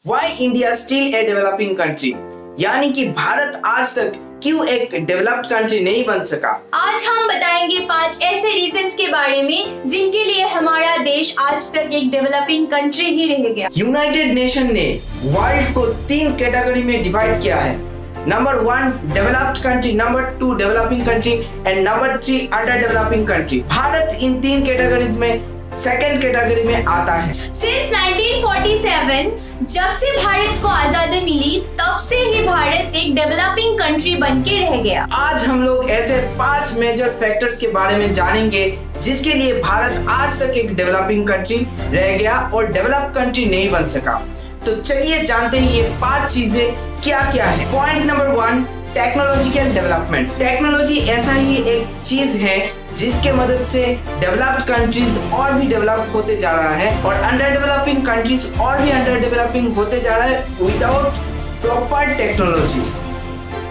Why India still a developing country? यानी कि भारत आज तक क्यों एक डेवलप्ड कंट्री नहीं बन सका। आज हम बताएंगे 5 ऐसे रीजंस के बारे में जिनके लिए हमारा देश आज तक एक डेवलपिंग कंट्री ही रह गया। यूनाइटेड नेशन ने वर्ल्ड को 3 कैटेगरी में डिवाइड किया है। Number 1 developed country, number 2 developing country and number 3 under developing country. Bharat in 3 categories में सेकंड कैटेगरी में आता है। सिंस 1947 जब से भारत को आजादी मिली तब से ही भारत एक डेवलपिंग कंट्री बन के रह गया। आज हम लोग ऐसे 5 मेजर फैक्टर्स के बारे में जानेंगे जिसके लिए भारत आज तक एक डेवलपिंग कंट्री रह गया और डेवलप कंट्री नहीं बन सका। तो चलिए जानते हैं ये 5 चीजें क्या क्या है। Point number 1, technological development. Technology ऐसा ही एक चीज है जिसके मदद से डेवलप्ड कंट्रीज और भी डेवलप होते जा रहा है और अंडर डेवलपिंग कंट्रीज और भी अंडर डेवलपिंग होते जा रहा है without proper technologies.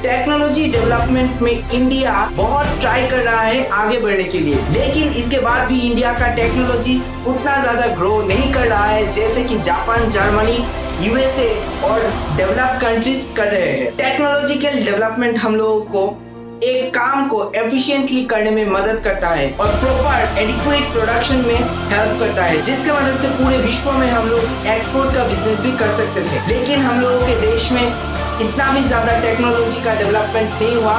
Technology development में इंडिया बहुत ट्राई कर रहा है आगे बढ़ने के लिए, लेकिन इसके बाद भी इंडिया का टेक्नोलॉजी उतना ज्यादा ग्रो नहीं कर रहा है जैसे कि जापान, जर्मनी, यूएसए और डेवलप कंट्रीज कर रहे हैं। टेक्नोलॉजिकल डेवलपमेंट हम लोगों को एक काम को एफिशिएंटली करने में मदद करता है और प्रॉपर एडिक्वेट प्रोडक्शन में हेल्प करता है, जिसके मदद से पूरे विश्व में हम लोग एक्सपोर्ट का बिजनेस भी कर सकते थे। लेकिन हम लोगों के देश में इतना भी ज्यादा टेक्नोलॉजी का डेवलपमेंट नहीं हुआ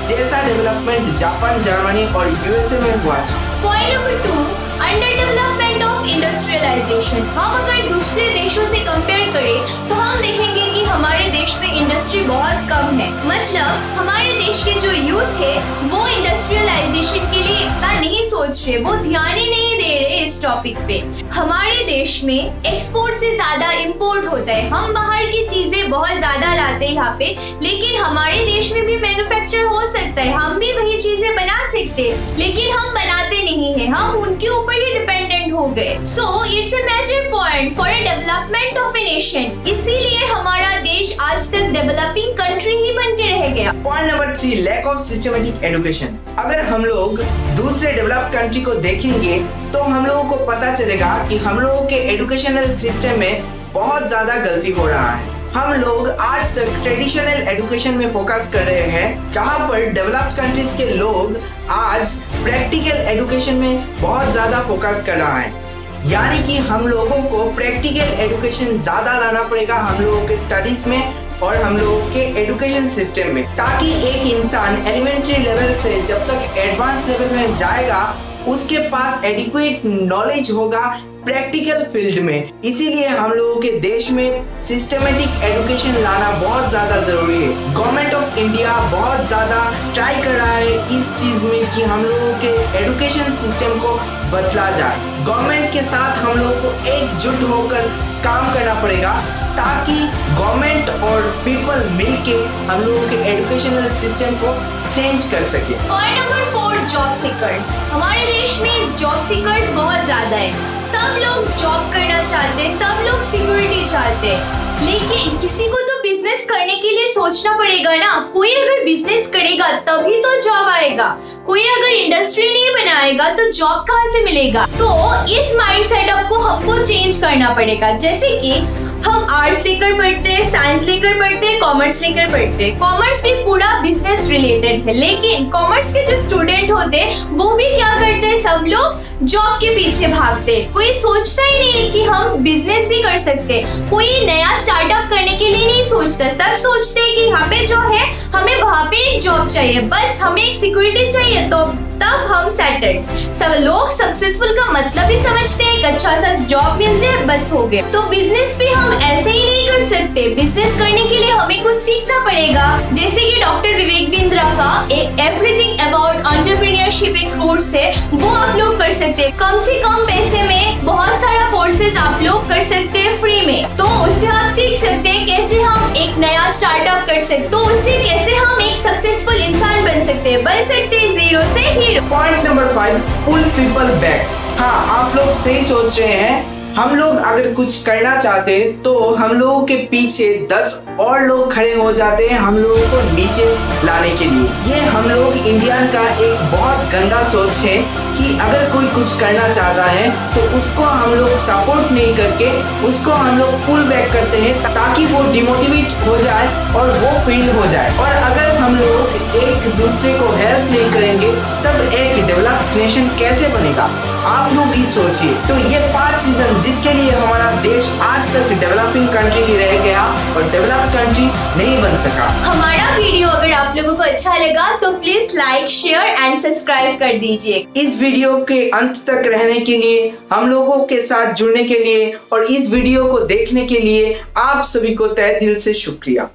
जैसा डेवलपमेंट जापान, जर्मनी और यूएसए में हुआ था। Point number 2, under development of industrialisation. हम अगर दूसरे देशों से कंपेयर करें तो हम देखेंगे कि हमारे देश में इंडस्ट्री बहुत कम है। मतलब हमारे देश के जो यूथ है वो इंडस्ट्रियलाइजेशन के लिए इतना नहीं सोच रहे, वो ध्यान ही नहीं दे रहे इस टॉपिक पे। हमारे देश में एक्सपोर्ट से ज्यादा इंपोर्ट होता है। हम बाहर की चीजें बहुत ज्यादा लाते हैं यहाँ पे, लेकिन हमारे देश में भी मैन्युफैक्चर हो सकता है, हम भी वही चीजें बना सकते हैं, लेकिन हम बनाते नहीं है, हम उनके ऊपर ही डिपेंडेंट हो गए। So it's a major point for a development of a nation. इसीलिए हमारा देश आज तक डेवलपिंग कंट्री ही बन के रह गया। Point number 3, lack of systematic education. अगर हम लोग दूसरे डेवलप्ड कंट्री को देखेंगे तो हम लोगों को पता चलेगा कि हम लोगों के एजुकेशनल सिस्टम में बहुत ज्यादा गलती हो रहा है। हम लोग आज तक ट्रेडिशनल एजुकेशन में फोकस कर रहे हैं, जहां पर डेवलप्ड कंट्रीज के लोग आज प्रैक्टिकल एजुकेशन में बहुत ज्यादा फोकस कर रहा है। यानी कि हम लोगों को प्रैक्टिकल एजुकेशन ज्यादा लाना पड़ेगा हम लोगों के स्टडीज में और हम लोगों के एजुकेशन सिस्टम में, ताकि एक इंसान एलिमेंट्री लेवल से जब तक एडवांस लेवल में जाएगा उसके पास एडिक्वेट नॉलेज होगा प्रैक्टिकल फील्ड में। इसीलिए हम लोगों के देश में सिस्टमेटिक एजुकेशन लाना बहुत ज्यादा जरूरी है। गवर्नमेंट ऑफ इंडिया बहुत ज्यादा ट्राई कर रहा है इस चीज में कि हम लोगों के एजुकेशन सिस्टम को बदला जाए। गवर्नमेंट के साथ हम लोगों को एकजुट होकर काम करना पड़ेगा ताकि गवर्नमेंट और पीपल मिलके हम लोगों के एजुकेशनल सिस्टम को चेंज कर सके। Point number 4, job seekers. हमारे देश में जॉब सीकर्स बहुत ज्यादा है। सब लोग जॉब करना चाहते हैं, सब लोग सिक्योरिटी चाहते हैं, लेकिन किसी को तो बिजनेस करने के लिए सोचना पड़ेगा ना। कोई अगर बिजनेस करेगा तभी तो जॉब आएगा, कोई अगर इंडस्ट्री नहीं बनाएगा तो जॉब कहाँ से मिलेगा। तो इस माइंड सेटअप को हमको चेंज करना पड़ेगा। जैसे कि हम आर्ट्स लेकर पढ़ते हैं, साइंस लेकर पढ़ते हैं, कॉमर्स लेकर पढ़ते हैं। कॉमर्स भी पूरा बिजनेस रिलेटेड है, लेकिन कॉमर्स के जो स्टूडेंट होते हैं वो भी क्या करते हैं, सब लोग जॉब के पीछे भागते हैं। कोई सोचता ही नहीं कि हम बिजनेस भी कर सकते हैं, कोई नया स्टार्टअप करने के लिए नहीं सोचता। सब सोचते हैं कि यहाँ पे जो है हमें वहाँ पे एक जॉब चाहिए, बस हमें एक सिक्योरिटी चाहिए तो तब हम सेटल्ड। लोग सक्सेसफुल का मतलब ही समझते हैं एक अच्छा सा जॉब मिल जाए बस हो गया। तो बिजनेस भी हम ऐसे ही नहीं कर सकते। बिजनेस करने के लिए हमें कुछ सीखना पड़ेगा। जैसे कि डॉक्टर विवेक बिंद्रा का एवरीथिंग अबाउट एंटरप्रेन्योरशिप एक कोर्स है, वो आप लोग कर सकते हैं। कम से कम पैसे में बहुत सारा कोर्सेज आप लोग कर सकते हैं फ्री में। तो उससे आप सीख सकते हैं कैसे हम एक नया स्टार्टअप कर सकते, तो उससे कैसे हम एक सक्सेसफुल इंसान बन सकते हैं जीरो से हीरो। पॉइंट नंबर 5, पुल पीपल बैक। हाँ, आप लोग सही सोच रहे हैं। हम लोग अगर कुछ करना चाहते हैं तो हम लोगों के पीछे 10 और लोग खड़े हो जाते हैं हम लोगों को नीचे लाने के लिए। ये हम लोग इंडियन का एक बहुत गंदा सोच है कि अगर कोई कुछ करना चाह रहा है तो उसको हम लोग सपोर्ट नहीं करके उसको हम लोग पुल बैक करते हैं ताकि वो डिमोटिवेट हो जाए और वो फेल हो जाए। और अगर हम लोग एक दूसरे को हेल्प नहीं करेंगे तब एक डेवलप्ड नेशन कैसे बनेगा, आप लोग ही सोचिए। तो ये 5 रीजन जिसके लिए हमारा देश आज तक डेवलपिंग कंट्री ही रह गया और डेवलप्ड कंट्री नहीं बन सका। हमारा वीडियो अगर आप लोगों को अच्छा लगा तो please like, share and subscribe कर दीजिए। इस वीडियो के अंत तक रहने के लिए, हम लोगों के साथ जुड़ने के लिए और इस वीडियो को देखने के लिए आप सभी को तहे दिल से शुक्रिया।